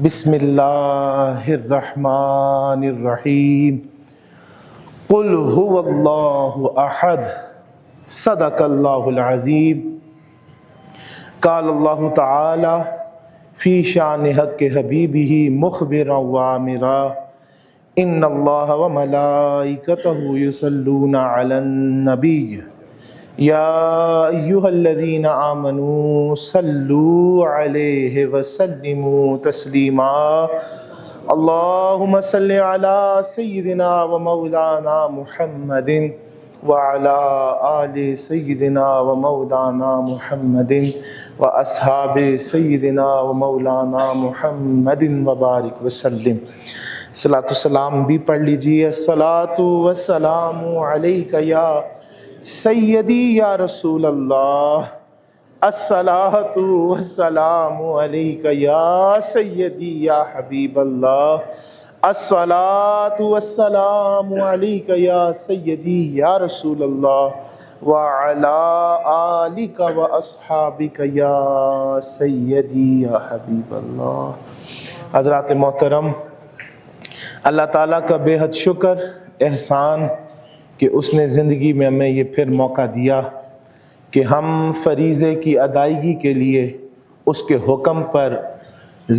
بسم اللہ الرحمن الرحیم قل هو اللہ احد صدق اللہ العظیم قال اللہ تعالی فی شان حق حبیبہ مخبرا وآمرا ان اللہ وملائکتہ یصلون علی النبی یا ایہا الذین آمنوا صلوا علیہ وسلموا تسلیما اللہم صل علی سیدنا و مولانا محمد وعلی آل سیدنا و مولانا محمد و اصحاب سیدنا و مولانا محمد وبارک وسلم۔ صلاۃ والسلام بھی پڑھ لیجیے۔ الصلاۃ والسلام علیک یا سیدی یا رسول اللہ، الصلاۃ والسلام علیک یا سیدی یا حبیب اللہ، الصلاۃ والسلام علیک یا سیدی یا رسول اللہ وعلی آلک و اصحابک یا سیدی یا حبیب اللہ۔ حضرات محترم، اللہ تعالیٰ کا بے حد شکر احسان کہ اس نے زندگی میں ہمیں یہ پھر موقع دیا کہ ہم فریضے کی ادائیگی کے لیے اس کے حکم پر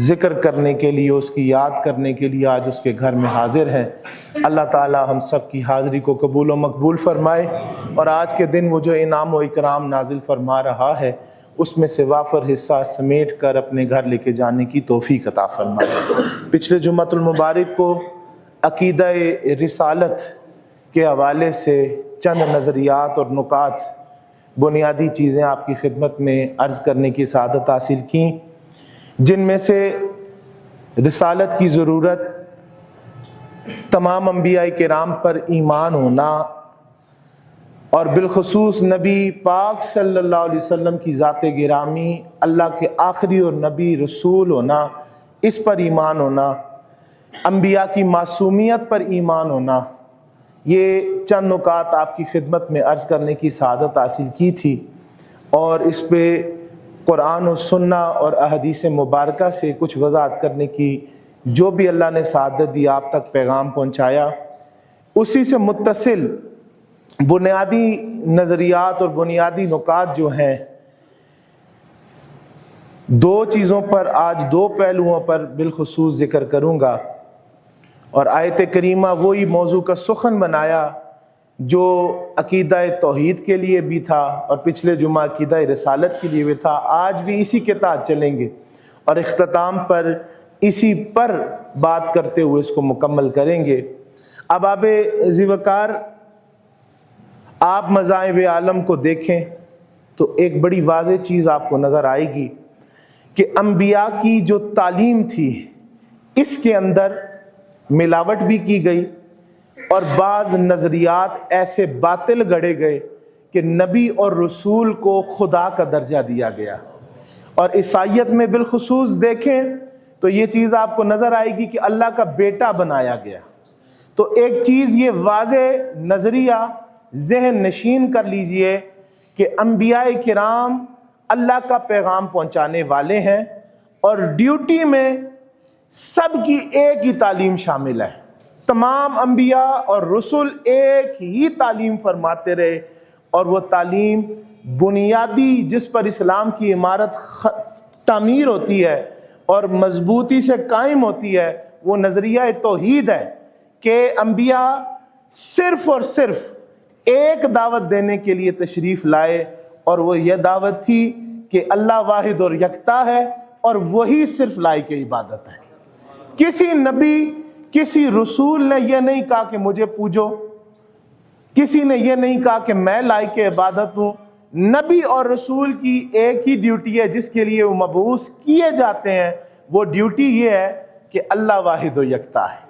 ذکر کرنے کے لیے، اس کی یاد کرنے کے لیے آج اس کے گھر میں حاضر ہیں۔ اللہ تعالی ہم سب کی حاضری کو قبول و مقبول فرمائے، اور آج کے دن وہ جو انعام و اکرام نازل فرما رہا ہے اس میں سے وافر حصہ سمیٹ کر اپنے گھر لے کے جانے کی توفیق عطا فرمائے۔ پچھلے جمعۃ المبارک کو عقیدہ رسالت کے حوالے سے چند نظریات اور نکات، بنیادی چیزیں آپ کی خدمت میں عرض کرنے کی سعادت حاصل کیں، جن میں سے رسالت کی ضرورت، تمام انبیاء کرام پر ایمان ہونا، اور بالخصوص نبی پاک صلی اللہ علیہ وسلم کی ذات گرامی، اللہ کے آخری اور نبی رسول ہونا، اس پر ایمان ہونا، انبیاء کی معصومیت پر ایمان ہونا، یہ چند نکات آپ کی خدمت میں عرض کرنے کی سعادت حاصل کی تھی، اور اس پہ قرآن و سنہ اور احادیث مبارکہ سے کچھ وضاحت کرنے کی جو بھی اللہ نے سعادت دی، آپ تک پیغام پہنچایا۔ اسی سے متصل بنیادی نظریات اور بنیادی نکات جو ہیں، دو چیزوں پر آج، دو پہلوؤں پر بالخصوص ذکر کروں گا، اور آیت کریمہ وہی موضوع کا سخن بنایا جو عقیدہ توحید کے لیے بھی تھا اور پچھلے جمعہ عقیدہ رسالت کے لیے بھی تھا۔ آج بھی اسی کے تحت چلیں گے، اور اختتام پر اسی پر بات کرتے ہوئے اس کو مکمل کریں گے۔ اب آپ ذی وقار آپ مذاہب عالم کو دیکھیں تو ایک بڑی واضح چیز آپ کو نظر آئے گی کہ انبیاء کی جو تعلیم تھی، اس کے اندر ملاوٹ بھی کی گئی، اور بعض نظریات ایسے باطل گڑھے گئے کہ نبی اور رسول کو خدا کا درجہ دیا گیا۔ اور عیسائیت میں بالخصوص دیکھیں تو یہ چیز آپ کو نظر آئے گی کہ اللہ کا بیٹا بنایا گیا۔ تو ایک چیز یہ واضح نظریہ ذہن نشین کر لیجئے کہ انبیاء کرام اللہ کا پیغام پہنچانے والے ہیں، اور ڈیوٹی میں سب کی ایک ہی تعلیم شامل ہے۔ تمام انبیاء اور رسول ایک ہی تعلیم فرماتے رہے، اور وہ تعلیم بنیادی جس پر اسلام کی عمارت تعمیر ہوتی ہے اور مضبوطی سے قائم ہوتی ہے، وہ نظریہ توحید ہے کہ انبیاء صرف اور صرف ایک دعوت دینے کے لیے تشریف لائے، اور وہ یہ دعوت تھی کہ اللہ واحد اور یکتا ہے، اور وہی صرف لائق عبادت ہے۔ کسی نبی، کسی رسول نے یہ نہیں کہا کہ مجھے پوجو، کسی نے یہ نہیں کہا کہ میں لائق عبادت ہوں۔ نبی اور رسول کی ایک ہی ڈیوٹی ہے جس کے لیے وہ مبعوث کیے جاتے ہیں، وہ ڈیوٹی یہ ہے کہ اللہ واحد و یکتا ہے،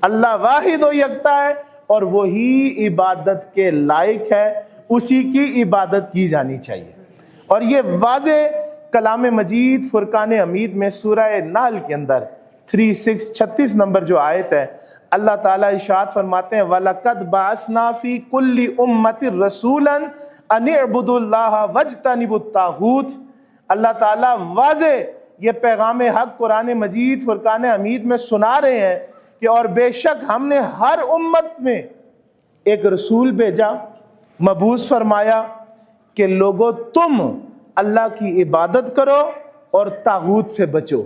اللہ واحد و یکتا ہے، اور وہی عبادت کے لائق ہے، اسی کی عبادت کی جانی چاہیے۔ اور یہ واضح کلام مجید فرقان حمید میں سورہ نحل کے اندر 36 نمبر جو آیت ہے، اللہ تعالیٰ ارشاد فرماتے ہیں وَلَقَدْ بَعَثْنَا فِي كُلِّ أُمَّةٍ رَسُولًا أَنِ اعْبُدُوا اللَّهَ وَاجْتَنِبُوا الطَّاغُوتَ۔ اللہ تعالیٰ واضح یہ پیغام حق قرآن مجید فرقان حمید میں سنا رہے ہیں کہ اور بے شک ہم نے ہر امت میں ایک رسول بھیجا، مبعوث فرمایا کہ لوگوں تم اللہ کی عبادت کرو اور طاغوت سے بچو،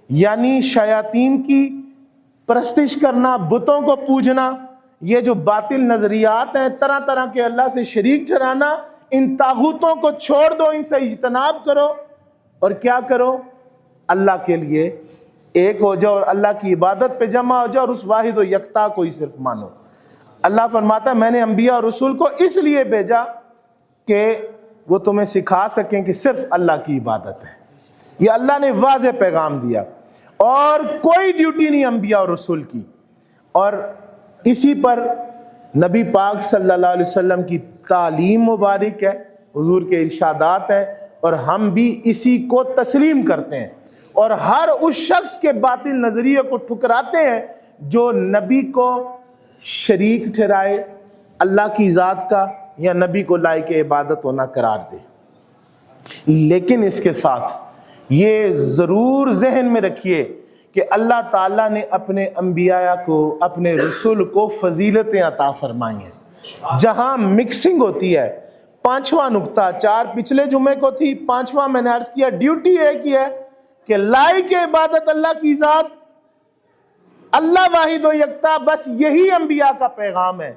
یعنی شیاطین کی پرستش کرنا، بتوں کو پوجنا، یہ جو باطل نظریات ہیں طرح طرح کے اللہ سے شریک ٹھہرانا، ان طاغوتوں کو چھوڑ دو، ان سے اجتناب کرو اور کیا کرو؟ اللہ کے لیے ایک ہو جاؤ اور اللہ کی عبادت پہ جمع ہو جاؤ اور اس واحد و یکتا کو ہی صرف مانو۔ اللہ فرماتا ہے میں نے انبیاء اور رسول کو اس لیے بھیجا کہ وہ تمہیں سکھا سکیں کہ صرف اللہ کی عبادت ہے۔ یہ اللہ نے واضح پیغام دیا اور کوئی ڈیوٹی نہیں انبیاء اور رسول کی، اور اسی پر نبی پاک صلی اللہ علیہ وسلم کی تعلیم مبارک ہے، حضور کے ارشادات ہیں، اور ہم بھی اسی کو تسلیم کرتے ہیں اور ہر اس شخص کے باطل نظریے کو ٹھکراتے ہیں جو نبی کو شریک ٹھہرائے اللہ کی ذات کا یا نبی کو لائق عبادت ہونا قرار دے۔ لیکن اس کے ساتھ یہ ضرور ذہن میں رکھیے کہ اللہ تعالیٰ نے اپنے انبیاء کو، اپنے رسول کو فضیلتیں عطا فرمائی ہیں۔ جہاں مکسنگ ہوتی ہے، پانچواں نقطہ، چار پچھلے جمعے کو تھی، پانچواں میں نے عرض کیا ڈیوٹی ایک ہی ہے کہ لائق عبادت اللہ کی ذات، اللہ واحد و یکتا، بس یہی انبیاء کا پیغام ہے۔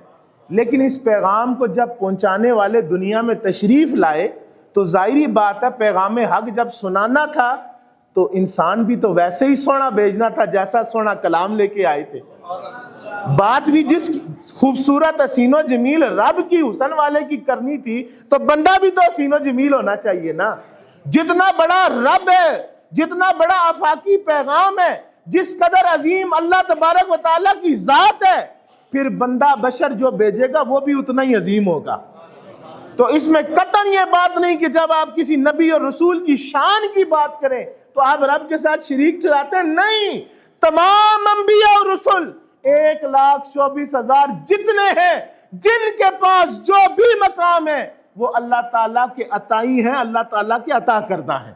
لیکن اس پیغام کو جب پہنچانے والے دنیا میں تشریف لائے تو ظاہری بات ہے پیغام حق جب سنانا تھا تو انسان بھی تو ویسے ہی سونا بھیجنا تھا جیسا سونا کلام لے کے آئے تھے۔ بات بھی جس خوبصورت حسین و جمیل رب کی حسن والے کی کرنی تھی تو بندہ بھی تو حسین و جمیل ہونا چاہیے نا۔ جتنا بڑا رب ہے، جتنا بڑا آفاقی پیغام ہے، جس قدر عظیم اللہ تبارک و تعالیٰ کی ذات ہے، پھر بندہ بشر جو بھیجے گا وہ بھی اتنا ہی عظیم ہوگا۔ تو اس میں قطعاً یہ بات نہیں کہ جب آپ کسی نبی اور رسول کی شان کی بات کریں تو آپ رب کے ساتھ شریک ٹھہراتے ہیں، نہیں۔ تمام انبیاء اور رسول 1,24,000 جتنے ہیں، جن کے پاس جو بھی مقام ہے وہ اللہ تعالیٰ کے عطائی ہیں، اللہ تعالیٰ کے عطا کردہ ہیں۔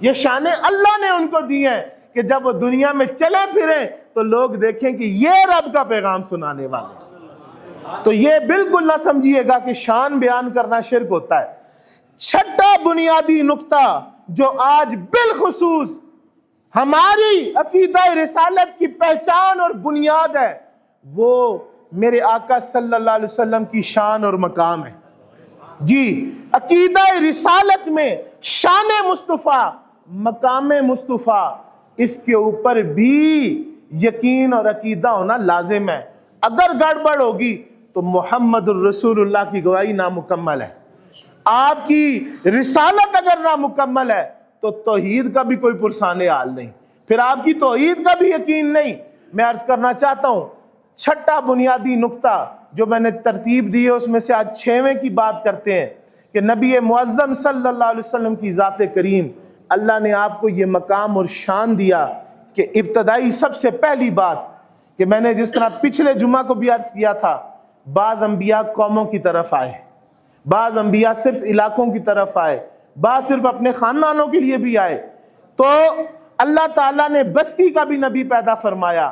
یہ شانیں اللہ نے ان کو دی ہیں کہ جب وہ دنیا میں چلے پھریں تو لوگ دیکھیں کہ یہ رب کا پیغام سنانے والے۔ تو یہ بالکل نہ سمجھیے گا کہ شان بیان کرنا شرک ہوتا ہے۔ چھٹا بنیادی نقطہ جو آج بالخصوص ہماری عقیدہ رسالت کی پہچان اور بنیاد ہے، وہ میرے آقا صلی اللہ علیہ وسلم کی شان اور مقام ہے۔ جی، عقیدہ رسالت میں شان مصطفیٰ، مقام مصطفیٰ، اس کے اوپر بھی یقین اور عقیدہ ہونا لازم ہے۔ اگر گڑبڑ ہوگی تو محمد الرسول اللہ کی گواہی نامکمل ہے۔ آپ کی رسالت اگر نامکمل ہے تو توحید کا بھی کوئی پرسان حال نہیں، پھر آپ کی توحید کا بھی یقین نہیں۔ میں عرض کرنا چاہتا ہوں چھٹا بنیادی نقطہ جو میں نے ترتیب دی ہے اس میں سے آج 6ویں کی بات کرتے ہیں کہ نبی معظم صلی اللہ علیہ وسلم کی ذات کریم، اللہ نے آپ کو یہ مقام اور شان دیا کہ ابتدائی سب سے پہلی بات کہ میں نے جس طرح پچھلے جمعہ کو بھی عرض کیا تھا، بعض انبیاء قوموں کی طرف آئے، بعض انبیاء صرف علاقوں کی طرف آئے، بعض صرف اپنے خاندانوں کے لیے بھی آئے۔ تو اللہ تعالیٰ نے بستی کا بھی نبی پیدا فرمایا،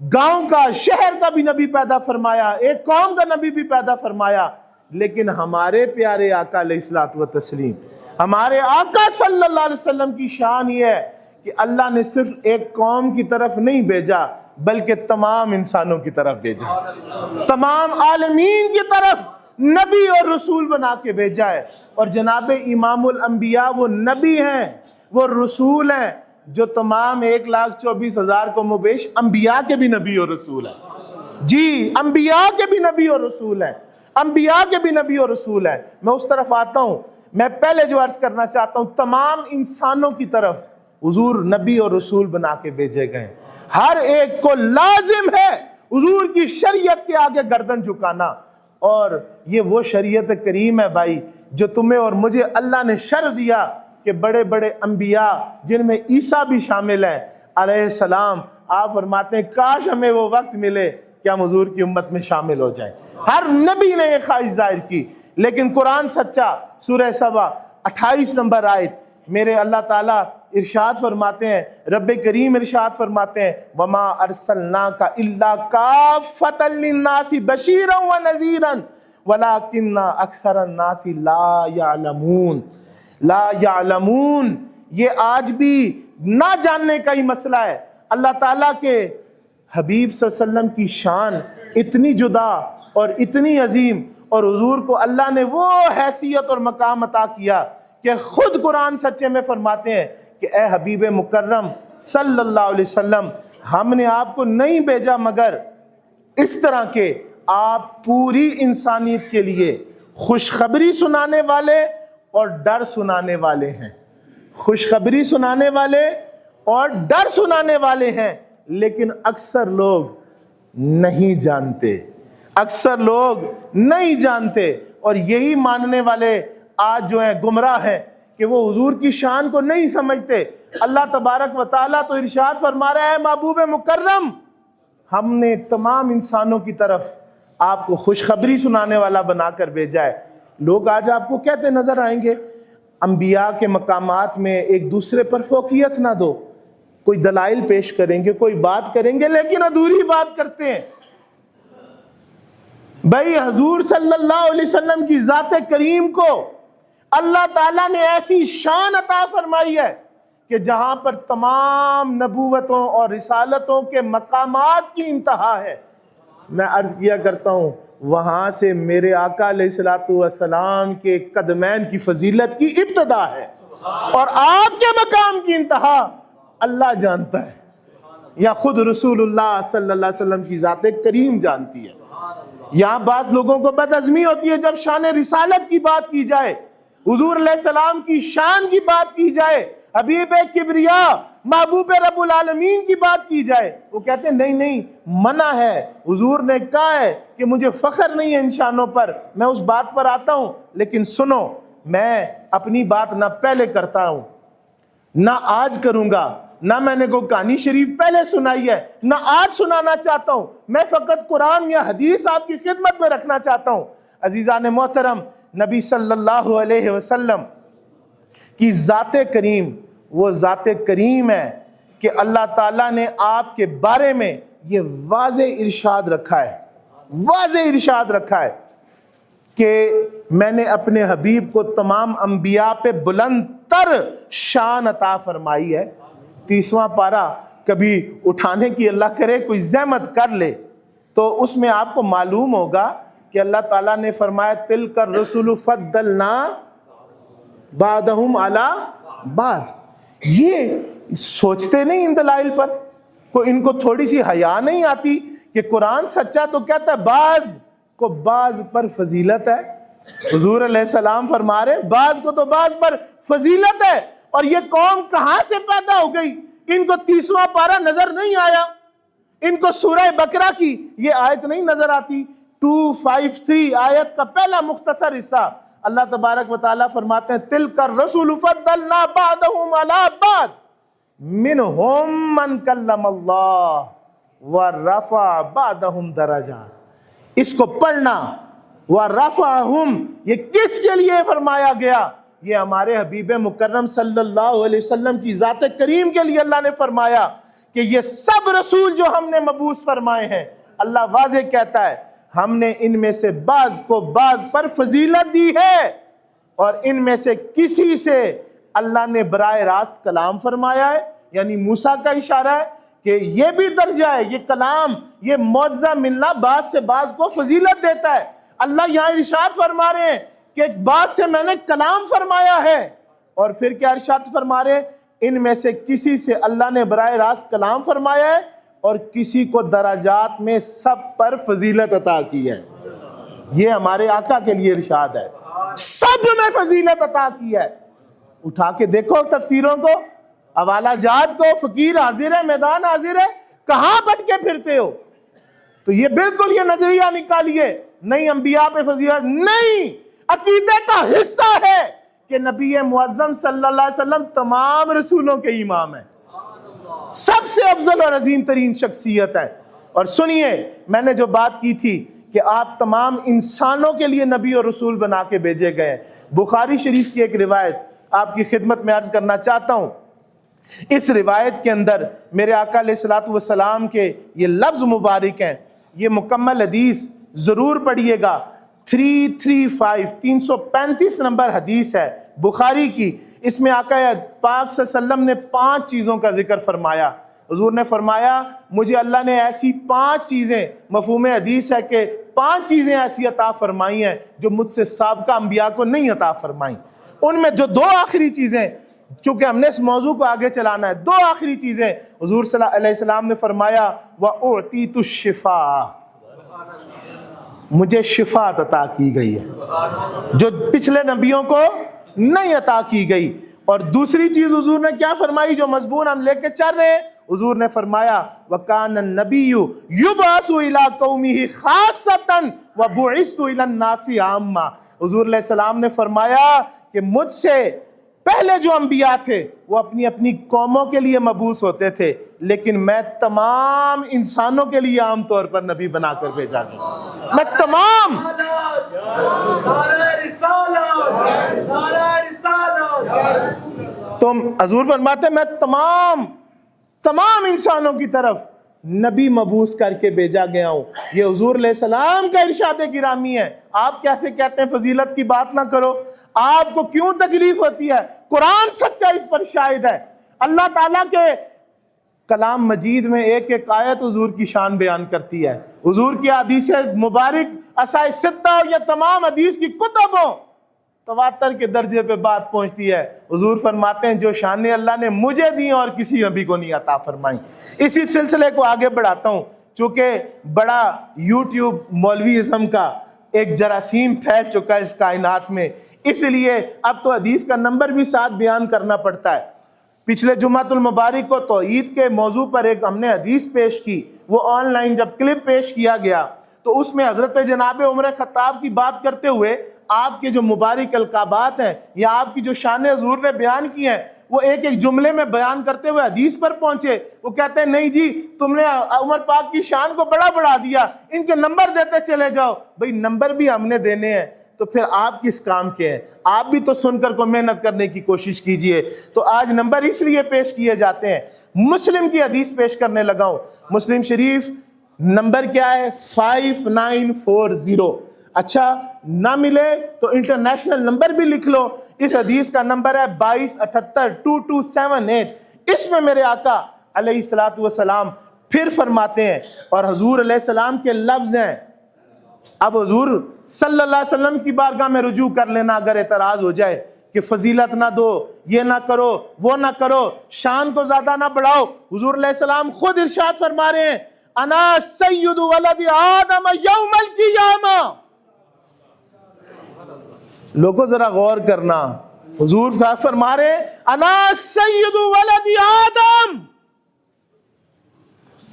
گاؤں کا، شہر کا بھی نبی پیدا فرمایا، ایک قوم کا نبی بھی پیدا فرمایا۔ لیکن ہمارے پیارے آقا علیہ الصلوۃ والتسلیم، ہمارے آقا صلی اللہ علیہ وسلم کی شان یہ ہے کہ اللہ نے صرف ایک قوم کی طرف نہیں بھیجا بلکہ تمام انسانوں کی طرف بھیجا، تمام عالمین کی طرف نبی اور رسول بنا کے بھیجا ہے۔ اور جناب امام الانبیاء وہ نبی ہیں، وہ رسول ہیں جو تمام 1,24,000 کو مبیش انبیاء کے بھی نبی اور رسول ہیں۔ جی، انبیاء کے بھی نبی اور رسول ہیں، انبیاء کے بھی نبی اور رسول ہیں۔ میں اس طرف آتا ہوں، میں پہلے جو عرض کرنا چاہتا ہوں، تمام انسانوں کی طرف حضور نبی اور رسول بنا کے بھیجے گئے۔ ہر ایک کو لازم ہے حضور کی شریعت کے آگے گردن جھکانا، اور یہ وہ شریعت کریم ہے بھائی جو تمہیں اور مجھے اللہ نے شرع دیا کہ بڑے بڑے انبیاء جن میں عیسیٰ بھی شامل ہیں علیہ السلام، آپ فرماتے ہیں کاش ہمیں وہ وقت ملے کہ ہم حضور کی امت میں شامل ہو جائیں۔ ہر نبی نے یہ خواہش ظاہر کی، لیکن قرآن سچا، سورہ سبا 28 نمبر آیت، میرے اللہ تعالیٰ ارشاد فرماتے ہیں، رب کریم ارشاد فرماتے ہیں وَمَا أَرْسَلْنَاكَ إِلَّا كَافَّةً لِلنَّاسِ بَشِيرًا وَنَذِيرًا وَلَكِنَّ أَكْثَرَ النَّاسِ لَا يَعْلَمُونَ۔ لا يعلمون، یہ آج بھی نہ جاننے کا ہی مسئلہ ہے۔ اللہ تعالیٰ کے حبیب صلی اللہ علیہ وسلم کی شان اتنی جدا اور اتنی عظیم، اور حضور کو اللہ نے وہ حیثیت اور مقام عطا کیا کہ خود قرآن سچے میں فرماتے ہیں کہ اے حبیب مکرم صلی اللہ علیہ وسلم، ہم نے آپ کو نہیں بھیجا مگر اس طرح کے آپ پوری انسانیت کے لیے خوشخبری سنانے والے اور ڈر سنانے والے ہیں۔ خوشخبری سنانے والے اور ڈر سنانے والے ہیں، لیکن اکثر لوگ نہیں جانتے، اکثر لوگ نہیں جانتے، اور یہی ماننے والے آج جو ہیں گمراہ ہیں کہ وہ حضور کی شان کو نہیں سمجھتے۔ اللہ تبارک و تعالیٰ تو ارشاد فرما رہا ہے محبوب مکرم، ہم نے تمام انسانوں کی طرف آپ کو خوشخبری سنانے والا بنا کر بھیجا ہے۔ لوگ آج آپ کو کہتے نظر آئیں گے انبیاء کے مقامات میں ایک دوسرے پر فوقیت نہ دو، کوئی دلائل پیش کریں گے، کوئی بات کریں گے، لیکن ادھوری بات کرتے ہیں۔ بھائی حضور صلی اللہ علیہ وسلم کی ذات کریم کو اللہ تعالیٰ نے ایسی شان عطا فرمائی ہے کہ جہاں پر تمام نبوتوں اور رسالتوں کے مقامات کی انتہا ہے۔ میں عرض کیا کرتا ہوں وہاں سے میرے آقا علیہ السلام کے قدمین کی فضیلت کی ابتدا ہے، اور آپ کے مقام کی انتہا اللہ جانتا ہے، یا خود رسول اللہ صلی اللہ علیہ وسلم کی ذات کریم جانتی ہے۔ یہاں بعض لوگوں کو بدعزمی ہوتی ہے جب شان رسالت کی بات کی جائے، حضور علیہ السلام کی شان کی بات کی جائے، حبیب کبریا محبوب رب العالمین کی بات کی جائے، وہ کہتے ہیں نہیں نہیں منع ہے، حضور نے کہا ہے کہ مجھے فخر نہیں ہے ان شانوں پر، میں اس بات پر آتا ہوں، لیکن سنو میں اپنی بات نہ پہلے کرتا ہوں نہ آج کروں گا، نہ میں نے کوئی کہانی شریف پہلے سنائی ہے نہ آج سنانا چاہتا ہوں، میں فقط قرآن یا حدیث آپ کی خدمت میں رکھنا چاہتا ہوں۔ عزیزان محترم، نبی صلی اللہ علیہ وسلم کی ذات کریم وہ ذات کریم ہے کہ اللہ تعالیٰ نے آپ کے بارے میں یہ واضح ارشاد رکھا ہے، واضح ارشاد رکھا ہے کہ میں نے اپنے حبیب کو تمام انبیاء پہ بلند تر شان عطا فرمائی ہے۔ 30واں پارہ کبھی اٹھانے کی اللہ کرے کوئی زحمت کر لے تو اس میں آپ کو معلوم ہوگا کہ اللہ تعالیٰ نے فرمایا تِلْكَ الرُّسُلُ فَضَّلْنَا بَعْضَهُمْ عَلَىٰ بَعْضٍ۔ یہ سوچتے نہیں ان دلائل پر، ان کو تھوڑی سی حیا نہیں آتی کہ قرآن سچا تو کہتا ہے بعض کو بعض پر فضیلت ہے۔ حضور علیہ السلام فرما رہے بعض کو تو بعض پر فضیلت ہے، اور یہ قوم کہاں سے پیدا ہو گئی؟ ان کو 30واں پارہ نظر نہیں آیا، ان کو سورہ بقرہ کی یہ آیت نہیں نظر آتی، 253 آیت کا پہلا مختصر حصہ اللہ تبارک و تعالیٰ فرماتے ہیں تِلْكَ الرُّسُلُ فَضَّلْنَا بَعْضَهُمْ عَلَىٰ بَعْضٍ مِّنْهُمْ مَنْ كَلَّمَ اللَّهُ وَرَفَعَ بَعْضَهُمْ دَرَجَاتٍ۔ اس کو پڑھنا وَرَفَعَهُمْ یہ کس کے لیے فرمایا گیا؟ یہ ہمارے حبیب مکرم صلی اللہ علیہ وسلم کی ذات کریم کے لیے اللہ نے فرمایا کہ یہ سب رسول جو ہم نے مبعوث فرمائے ہیں، اللہ واضح کہتا ہے ہم نے ان میں سے بعض کو بعض پر فضیلت دی ہے، اور ان میں سے کسی سے اللہ نے براہ راست کلام فرمایا ہے، یعنی موسیٰ کا اشارہ ہے کہ یہ بھی درجہ ہے، یہ کلام یہ معجزہ ملنا بعض سے بعض کو فضیلت دیتا ہے۔ اللہ یہاں ارشاد فرما رہے ہیں کہ بعض سے میں نے کلام فرمایا ہے، اور پھر کیا ارشاد فرما رہے ہیں ان میں سے کسی سے اللہ نے براہ راست کلام فرمایا ہے اور کسی کو درجات میں سب پر فضیلت عطا کی ہے۔ یہ ہمارے آقا کے لیے ارشاد ہے، سب میں فضیلت عطا کی ہے۔ اٹھا کے دیکھو تفسیروں کو، حوالہ جات کو، فقیر حاضر ہے، میدان حاضر ہے، کہاں بٹ کے پھرتے ہو؟ تو یہ بالکل یہ نظریہ نکالیے نہیں انبیاء پہ فضیلت نہیں، عقیدے کا حصہ ہے کہ نبی معظم صلی اللہ علیہ وسلم تمام رسولوں کے امام ہیں، سب سے افضل اور عظیم ترین شخصیت ہے۔ اور سنیے میں نے جو بات کی تھی کہ آپ تمام انسانوں کے لیے نبی اور رسول بنا کے بھیجے گئے ہیں، بخاری شریف کی ایک روایت آپ کی خدمت میں عرض کرنا چاہتا ہوں۔ اس روایت کے اندر میرے آقا علیہ الصلوۃ والسلام کے یہ لفظ مبارک ہیں، یہ مکمل حدیث ضرور پڑھیے گا۔ 335 نمبر حدیث ہے بخاری کی۔ اس میں آقا پاک صلی اللہ علیہ وسلم نے 5 چیزوں کا ذکر فرمایا۔ حضور نے فرمایا مجھے اللہ نے ایسی 5 چیزیں، مفہوم حدیث ہے کہ 5 چیزیں ایسی عطا فرمائی ہیں جو مجھ سے سابقہ انبیاء کو نہیں عطا فرمائیں۔ ان میں جو 2 آخری چیزیں، چونکہ ہم نے اس موضوع کو آگے چلانا ہے، 2 آخری چیزیں حضور صلی اللہ علیہ وسلم نے فرمایا وَأُعْطِيتُ الشِّفَاءَ، مجھے شفا عطا کی گئی ہے جو پچھلے نبیوں کو نہیں عطا کی گئی۔ اور دوسری چیز حضور نے کیا فرمائی جو مضمون ہم لے کے چل رہے ہیں، حضور نے فرمایا وَكَانَ النَّبِيُّ يُبْعَثُ إِلَىٰ قَوْمِهِ خَاصَّةً وَبُعِثْتُ إِلَى النَّاسِ عَامَّةً۔ حضور علیہ السلام نے فرمایا کہ مجھ سے پہلے جو انبیاء تھے وہ اپنی اپنی قوموں کے لیے مبعوث ہوتے تھے، لیکن میں تمام انسانوں کے لیے عام طور پر نبی بنا کر بھیجا گیا۔ میں تمام تم حضور فرماتے ہیں میں تمام انسانوں کی طرف نبی مبعوث کر کے بھیجا گیا ہوں۔ یہ حضور علیہ السلام کا ارشاد گرامی ہے۔ آپ کیسے کہتے ہیں فضیلت کی بات نہ کرو؟ آپ کو کیوں تکلیف ہوتی ہے؟ قرآن سچا اس پر شاہد ہے۔ اللہ تعالیٰ کے کلام مجید میں ایک ایک آیت حضور کی شان بیان کرتی ہے۔ حضور کی حدیث مبارک اصحاح 6 اور یہ تمام حدیث کی کتبوں تواتر کے درجے پہ بات پہنچتی ہے۔ حضور فرماتے ہیں جو شانیں اللہ نے مجھے دی اور کسی نبی کو نہیں عطا فرمائی۔ اسی سلسلے کو آگے بڑھاتا ہوں، چونکہ بڑا یوٹیوب مولویزم کا ایک جراثیم پھیل چکا ہے اس کائنات میں، اس لیے اب تو حدیث کا نمبر بھی ساتھ بیان کرنا پڑتا ہے۔ پچھلے جمعۃ المبارک کو توحید کے موضوع پر ایک ہم نے حدیث پیش کی، وہ آن لائن جب کلپ پیش کیا گیا تو اس میں حضرت جناب عمر خطاب کی بات کرتے ہوئے آپ کے جو مبارک القابات ہیں یا آپ کی جو شان حضور نے بیان کی ہیں وہ ایک ایک جملے میں بیان کرتے ہوئے حدیث پر پہنچے۔ وہ کہتے ہیں نہیں جی تم نے عمر پاک کی شان کو بڑھا دیا، ان کے نمبر دیتے چلے جاؤ۔ بھئی نمبر بھی ہم نے دینے ہیں تو پھر آپ کس کام کے ہیں؟ آپ بھی تو سن کر کو محنت کرنے کی کوشش کیجئے۔ تو آج نمبر اس لیے پیش کیے جاتے ہیں۔ مسلم کی حدیث پیش کرنے لگا ہوں۔ مسلم شریف نمبر کیا ہے؟ 5940۔ اچھا نہ ملے تو انٹرنیشنل نمبر بھی لکھ لو۔ اس حدیث کا نمبر ہے 2278 اس میں میرے آقا علیہ الصلوۃ والسلام پھر فرماتے ہیں، اور حضور علیہ السلام کے لفظ ہیں۔ اب حضور صلی اللہ علیہ وسلم کی بارگاہ میں رجوع کر لینا اگر اعتراض ہو جائے کہ فضیلت نہ دو، یہ نہ کرو، وہ نہ کرو، شان کو زیادہ نہ بڑھاؤ۔ حضور علیہ السلام خود ارشاد فرما رہے ہیں انا سید ولد آدم یوم القیامہ۔ لوگوں ذرا غور کرنا، حضور فرما رہے ہیں انا سید ولد آدم۔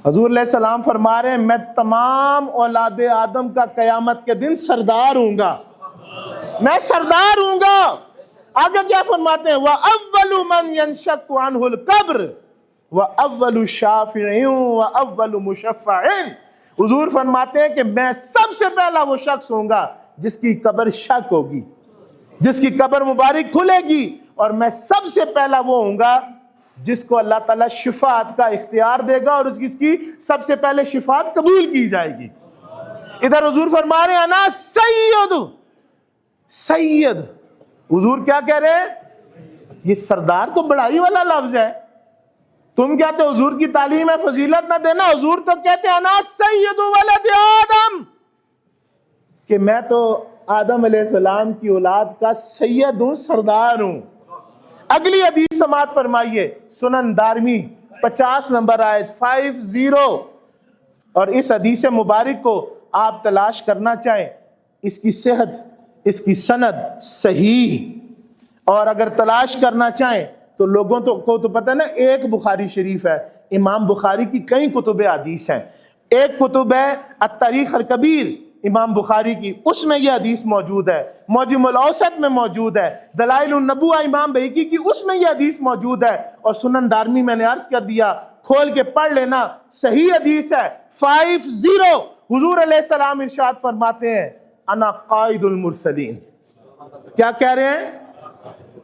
حضور علیہ السلام فرما رہے ہیں میں تمام اولاد آدم کا قیامت کے دن سردار ہوں گا، میں سردار ہوں گا۔ آگے کیا فرماتے ہیں؟ وَأَوَّلُ مَنْ يَنْشَقُّ عَنْهُ الْقَبْرُ وَأَوَّلُ شَافِعٍ وَأَوَّلُ مُشَفَّعٍ۔ حضور فرماتے ہیں کہ میں سب سے پہلا وہ شخص ہوں گا جس کی قبر شق ہوگی، جس کی قبر مبارک کھلے گی، اور میں سب سے پہلا وہ ہوں گا جس کو اللہ تعالیٰ شفاعت کا اختیار دے گا اور اس کی سب سے پہلے شفاعت قبول کی جائے گی۔ ادھر حضور فرما رہے ہیں انا سید۔ حضور کیا کہہ رہے ہیں؟ یہ سردار تو بڑائی والا لفظ ہے۔ تم کہتے ہو حضور کی تعلیم ہے فضیلت نہ دینا، حضور تو کہتے ہیں انا سید ولد آدم، کہ میں تو آدم علیہ السلام کی اولاد کا سید ہوں، سردار ہوں۔ اگلی حدیث سماعت فرمائیے، سنن دارمی 50 نمبر آیت 50۔ اور اس حدیث مبارک کو آپ تلاش کرنا چاہیں، اس کی صحت، اس کی سند صحیح، اور اگر تلاش کرنا چاہیں تو لوگوں کو تو پتہ نا ایک بخاری شریف ہے، امام بخاری کی کئی کتب حدیث ہیں۔ ایک کتب ہے التاریخ الکبیر امام بخاری کی، اس میں یہ حدیث موجود ہے، معجم الاوسط میں موجود ہے، دلائل النبوہ امام بہقی کی اس میں یہ حدیث موجود ہے، اور سنن دارمی میں نے عرض کر دیا، کھول کے پڑھ لینا، صحیح حدیث ہے 50۔ حضور علیہ السلام ارشاد فرماتے ہیں انا قائد المرسلین۔ کیا کہہ رہے ہیں؟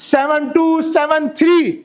7273,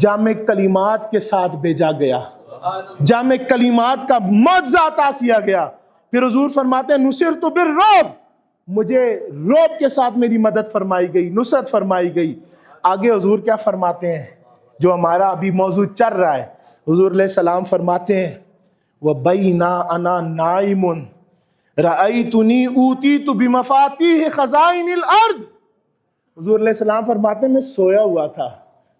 جامع کلمات کے ساتھ بھیجا گیا، جامع کلمات کا معجزہ عطا کیا گیا۔ پھر حضور فرماتے ہیں نصرت بالرعب، مجھے رعب کے ساتھ میری مدد فرمائی گئی، نصرت فرمائی گئی۔ آگے حضور کیا فرماتے ہیں جو ہمارا ابھی موضوع چل رہا ہے؟ حضور علیہ السلام فرماتے ہیں وَبَيْنَا أَنَا نَائِمٌ رَأَيْتُنِي أُوتِيتُ بِمَفَاتِيحِ خَزَائِنِ الْأَرْضِ۔ حضور علیہ السلام فرماتے ہیں میں سویا ہوا تھا،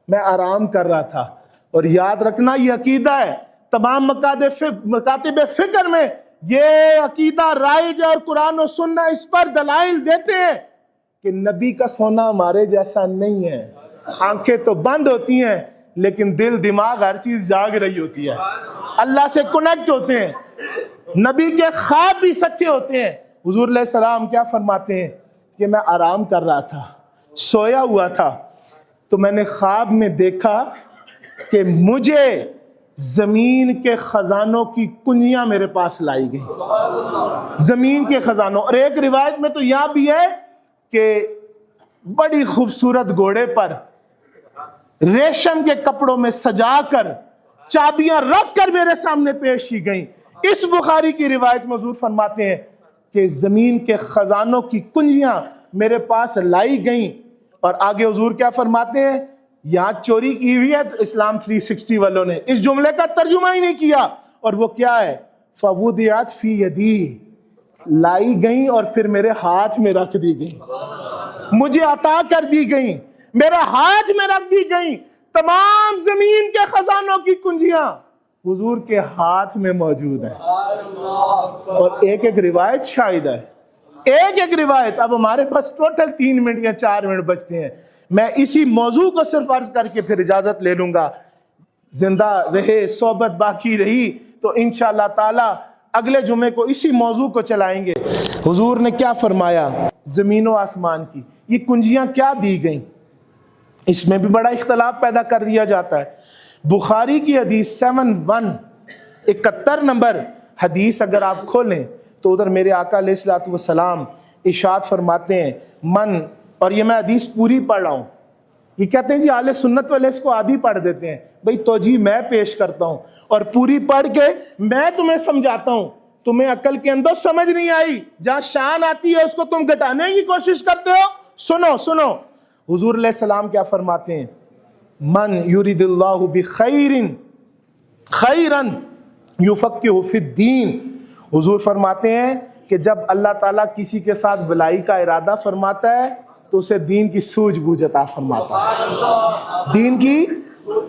میں آرام کر رہا تھا، اور یاد رکھنا یہ عقیدہ ہے تمام مکاتب فکر میں یہ عقیدہ رائج ہے، اور قرآن و سنت اس پر دلائل دیتے ہیں کہ نبی کا سونا ہمارے جیسا نہیں ہے۔ آنکھیں تو بند ہوتی ہیں لیکن دل دماغ ہر چیز جاگ رہی ہوتی ہے، اللہ سے کنیکٹ ہوتے ہیں، نبی کے خواب بھی سچے ہوتے ہیں۔ حضور علیہ السلام کیا فرماتے ہیں کہ میں آرام کر رہا تھا، سویا ہوا تھا، تو میں نے خواب میں دیکھا کہ مجھے زمین کے خزانوں کی کنجیاں میرے پاس لائی گئی، زمین کے خزانوں۔ اور ایک روایت میں تو یہاں بھی ہے کہ بڑی خوبصورت گھوڑے پر ریشم کے کپڑوں میں سجا کر چابیاں رکھ کر میرے سامنے پیش کی گئیں۔ اس بخاری کی روایت میں حضور فرماتے ہیں کہ زمین کے خزانوں کی کنجیاں میرے پاس لائی گئیں۔ اور آگے حضور کیا فرماتے ہیں؟ یہاں چوری کی ہوئی ہے اسلام 360 والوں نے اس جملے کا ترجمہ ہی نہیں کیا، اور وہ کیا ہے؟ فَوُضِعَتْ فِي يَدِي، لائی گئیں اور پھر میرے ہاتھ میں رکھ دی گئیں، مجھے عطا کر دی گئیں، میرے ہاتھ میں رکھ دی گئیں۔ تمام زمین کے خزانوں کی کنجیاں حضور کے ہاتھ میں موجود ہیں، اور ایک ایک روایت شاہد ہے، ایک ایک روایت۔ اب ہمارے پاس ٹوٹل 3 منٹ یا 4 منٹ بچتے ہیں، میں اسی موضوع کو صرف عرض کر کے پھر اجازت لے لوں گا۔ زندہ رہے، صحبت باقی رہی تو انشاءاللہ تعالی اگلے جمعے کو اسی موضوع کو چلائیں گے۔ حضور نے کیا فرمایا زمین و آسمان کی یہ کنجیاں کیا دی گئیں؟ اس میں بھی بڑا اختلاف پیدا کر دیا جاتا ہے۔ بخاری کی حدیث 71 نمبر حدیث اگر آپ کھولیں تو ادھر میرے آقا علیہ الصلوۃ والسلام ارشاد فرماتے ہیں من، اور یہ میں حدیث پوری پڑھ رہا ہوں، یہ کہتے ہیں جی اہل سنت والے اس کو آدھی پڑھ دیتے ہیں، بھئی توجیہ میں پیش کرتا ہوں اور پوری پڑھ کے میں تمہیں سمجھاتا ہوں، تمہیں عقل کے اندر سمجھ نہیں آئی، جہاں شان آتی ہے اس کو تم گھٹانے کی کوشش کرتے ہو۔ سنو حضور علیہ السلام کیا فرماتے ہیں من یرید اللہ بخیر خیرا یفقہہ فی الدین۔ حضور فرماتے ہیں کہ جب اللہ تعالیٰ کسی کے ساتھ بھلائی کا ارادہ فرماتا ہے تو اسے دین کی سوجھ بوجھ عطا فرماتا ہے، دین کی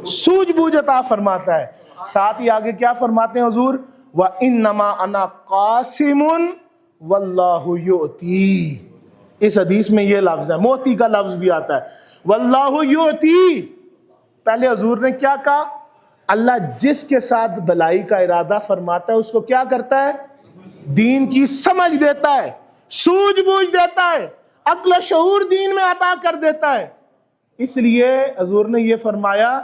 سوجھ بوجھ عطا فرماتا ہے۔ ساتھ ہی آگے کیا فرماتے ہیں حضور وَإِنَّمَا أَنَا قَاسِمٌ وَاللَّهُ يُؤْتِي۔ اس حدیث میں یہ لفظ ہے، موتی کا لفظ بھی آتا ہے وَاللَّهُ يُؤْتِي۔ پہلے حضور نے کیا کہا؟ اللہ جس کے ساتھ بھلائی کا ارادہ فرماتا ہے اس کو کیا کرتا ہے؟ دین کی سمجھ دیتا ہے، سوجھ بوجھ دیتا ہے، عقل و شعور دین میں عطا کر دیتا ہے۔ اس لیے حضور نے یہ فرمایا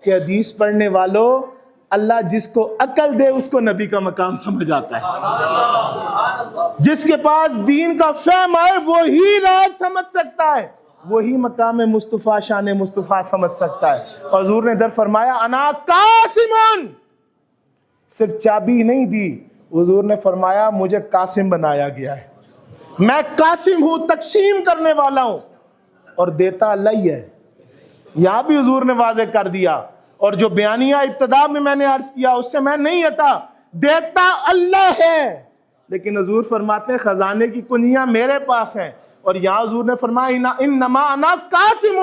کہ حدیث پڑھنے والوں، اللہ جس کو عقل دے اس کو نبی کا مقام سمجھ آتا ہے، جس کے پاس دین کا فہم ہے وہی راز سمجھ سکتا ہے، وہی مقام مصطفیٰ شان مصطفیٰ سمجھ سکتا ہے۔ اور حضور نے ادھر فرمایا انا قاسمون، صرف چابی نہیں دی، حضور نے فرمایا مجھے قاسم بنایا گیا ہے، میں قاسم ہوں، تقسیم کرنے والا ہوں، اور دیتا اللہ ہی ہے۔ یہاں بھی حضور نے واضح کر دیا، اور جو بیانیہ ابتدا میں نے عرض کیا اس سے میں نہیں ہٹا، دیتا اللہ ہے، لیکن حضور فرماتے ہیں خزانے کی کنجیاں میرے پاس ہیں۔ اور یہاں حضور نے فرمایا انما انا قاسم،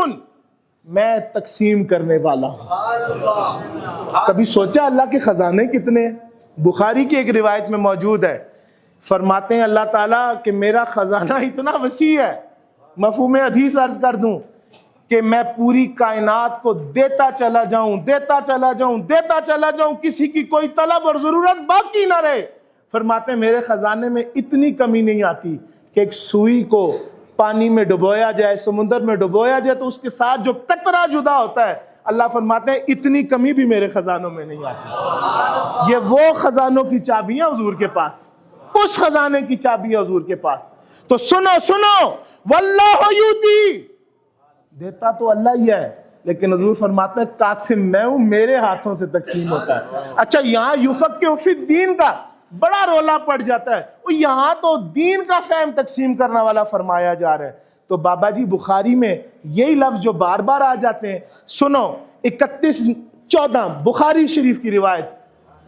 میں تقسیم کرنے والا ہوں۔ کبھی سوچا اللہ کے خزانے کتنے ہیں؟ بخاری کی ایک روایت میں موجود ہے، فرماتے ہیں اللہ تعالیٰ کہ میرا خزانہ اتنا وسیع ہے، مفہوم حدیث عرض کر دوں کہ میں پوری کائنات کو دیتا چلا جاؤں، دیتا چلا جاؤں، دیتا چلا جاؤں، کسی کی کوئی طلب اور ضرورت باقی نہ رہے۔ فرماتے ہیں میرے خزانے میں اتنی کمی نہیں آتی کہ ایک سوئی کو پانی میں ڈبویا جائے، سمندر میں ڈبویا جائے تو اس کے ساتھ جو قطرہ جدا ہوتا ہے، اللہ فرماتے ہیں اتنی کمی بھی میرے خزانوں میں نہیں آتی۔ یہ وہ خزانوں کی چابیاں حضور کے پاس، اس خزانے کی چابیاں حضور کے پاس۔ تو سنو واللہ یؤتی، دیتا تو اللہ ہی ہے، لیکن حضور فرماتے ہیں قاسم میں ہوں، میرے ہاتھوں سے تقسیم ہوتا ہے۔ اچھا یہاں یفقہ فی الدین کا بڑا رولا پڑ جاتا ہے، یہاں تو دین کا فہم تقسیم کرنے والا فرمایا جا رہا ہے۔ تو بابا جی بخاری میں یہی لفظ جو بار بار آ جاتے ہیں، سنو 31-14 بخاری شریف کی روایت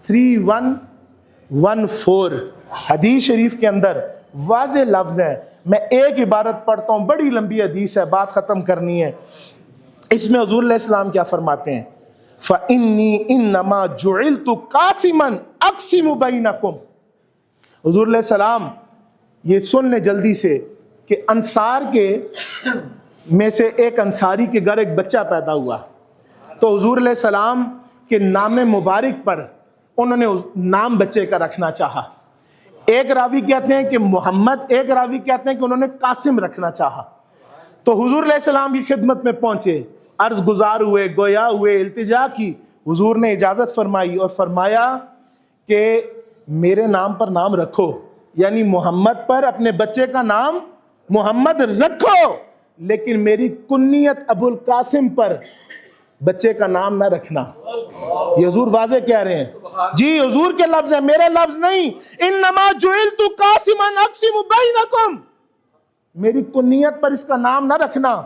3114 حدیث شریف کے اندر واضح لفظ ہیں۔ میں ایک عبارت پڑھتا ہوں، بڑی لمبی حدیث ہے، بات ختم کرنی ہے۔ اس میں حضور علیہ السلام کیا فرماتے ہیں؟ فَإِنِّي إِنَّمَا جُعِلْتُ قَاسِمًا أَقْسِمُ بَيْنَكُمْ۔ حضور علیہ السلام یہ سن لیں جلدی سے کہ انصار کے میں سے ایک انصاری کے گھر ایک بچہ پیدا ہوا، تو حضور علیہ السلام کے نام مبارک پر انہوں نے نام بچے کا رکھنا چاہا۔ ایک راوی کہتے ہیں کہ محمد، ایک راوی کہتے ہیں کہ انہوں نے قاسم رکھنا چاہا۔ تو حضور علیہ السلام کی خدمت میں پہنچے، عرض گزار ہوئے، گویا ہوئے، التجا کی، حضور نے اجازت فرمائی اور فرمایا کہ میرے نام پر نام رکھو، یعنی محمد پر اپنے بچے کا نام محمد رکھو، لیکن میری کنیت ابو القاسم پر بچے کا نام نہ رکھنا۔ یہ حضور واضح کہہ رہے ہیں، جی حضور کے لفظ ہیں، میرے لفظ نہیں۔ انما جعلت قاسما اقسم بینکم، میری کنیت پر اس کا نام نہ رکھنا،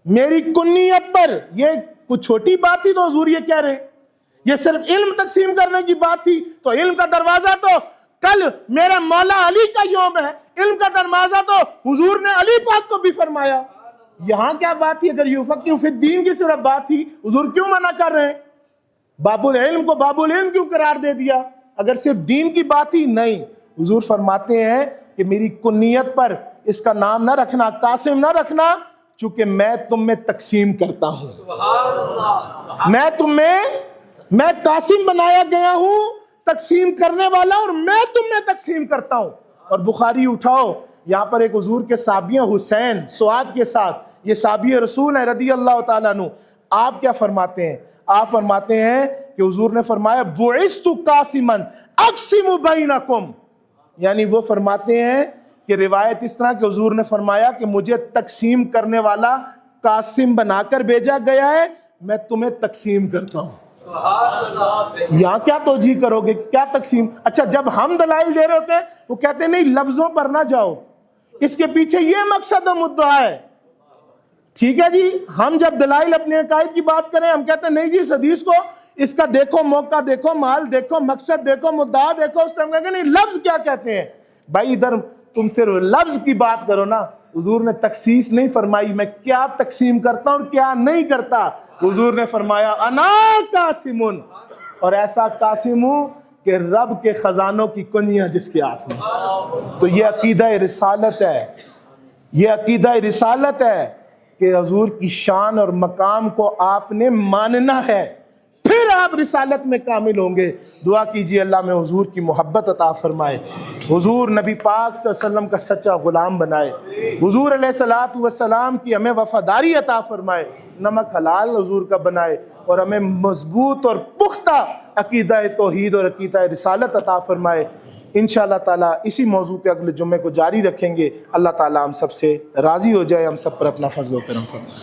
میری کنیت پر۔ یہ کچھ چھوٹی بات تھی تو حضور یہ کہہ رہے ہیں، یہ صرف علم تقسیم کرنے کی بات تھی تو علم کا دروازہ تو کل میرے مولا علی کا یوم ہے، علم کا دروازہ تو حضور نے علی پاک کو بھی فرمایا۔ یہاں کیا بات تھی؟ اگر یفقہ فی الدین کی صرف بات تھی، حضور کیوں منع کر رہے ہیں؟ باب العلم کو باب العلم کیوں قرار دے دیا؟ اگر صرف دین کی بات تھی، نہیں، حضور فرماتے ہیں کہ میری کنیت پر اس کا نام نہ رکھنا، قاسم نہ رکھنا، چونکہ میں تم میں تقسیم کرتا ہوں، میں قاسم بنایا گیا ہوں، تقسیم کرنے والا، اور میں تم میں تقسیم کرتا ہوں۔ اور بخاری اٹھاؤ، یہاں پر ایک حضور کے صحابی حسین سعاد کے ساتھ، یہ صحابی رسول ہے رضی اللہ تعالیٰ عنہ، آپ کیا فرماتے ہیں؟ آپ فرماتے ہیں کہ حضور نے فرمایا بعثت قاسما اقسم بینکم، یعنی وہ فرماتے ہیں کہ روایت اس طرح کہ حضور نے فرمایا کہ مجھے تقسیم کرنے والا قاسم بنا کر بھیجا گیا ہے، میں تمہیں تقسیم کرتا ہوں۔ یہاں کیا توجیہ کرو گے؟ کیا تقسیم؟ اچھا جب ہم دلائل دے رہے ہوتے ہیں وہ کہتے ہیں نہیں لفظوں پر نہ جاؤ، اس کے پیچھے یہ مقصد و مدعا ہے، ٹھیک ہے جی۔ ہم جب دلائل اپنے عقائد کی بات کریں ہم کہتے ہیں نہیں جی اس حدیث کو، اس کا دیکھو، موقع دیکھو، محل دیکھو، مقصد دیکھو، مدعا دیکھو، اس ٹائم کہیں نہیں لفظ کیا کہتے ہیں۔ بھائی ادھر تم صرف لفظ کی بات کرو نا، حضور نے تخصیص نہیں فرمائی میں کیا تقسیم کرتا ہوں اور کیا نہیں کرتا۔ حضور نے فرمایا انا قاسم، اور ایسا قاسم ہوں کہ رب کے خزانوں کی کنجیاں جس کے ہاتھ میں۔ تو یہ عقیدہ رسالت ہے، یہ عقیدہ رسالت ہے کہ حضور کی شان اور مقام کو آپ نے ماننا ہے، پھر آپ رسالت میں کامل ہوں گے۔ دعا کیجئے اللہ میں حضور کی محبت عطا فرمائے، حضور نبی پاک صلی اللہ علیہ وسلم کا سچا غلام بنائے، حضور علیہ الصلوۃ والسلام کی ہمیں وفاداری عطا فرمائے، نمک حلال حضور کا بنائے، اور ہمیں مضبوط اور پختہ عقیدہ توحید اور عقیدہ رسالت عطا فرمائے۔ انشاءاللہ تعالیٰ اسی موضوع پہ اگلے جمعے کو جاری رکھیں گے۔ اللہ تعالیٰ ہم سب سے راضی ہو جائے، ہم سب پر اپنا فضل و کرم فرمائے۔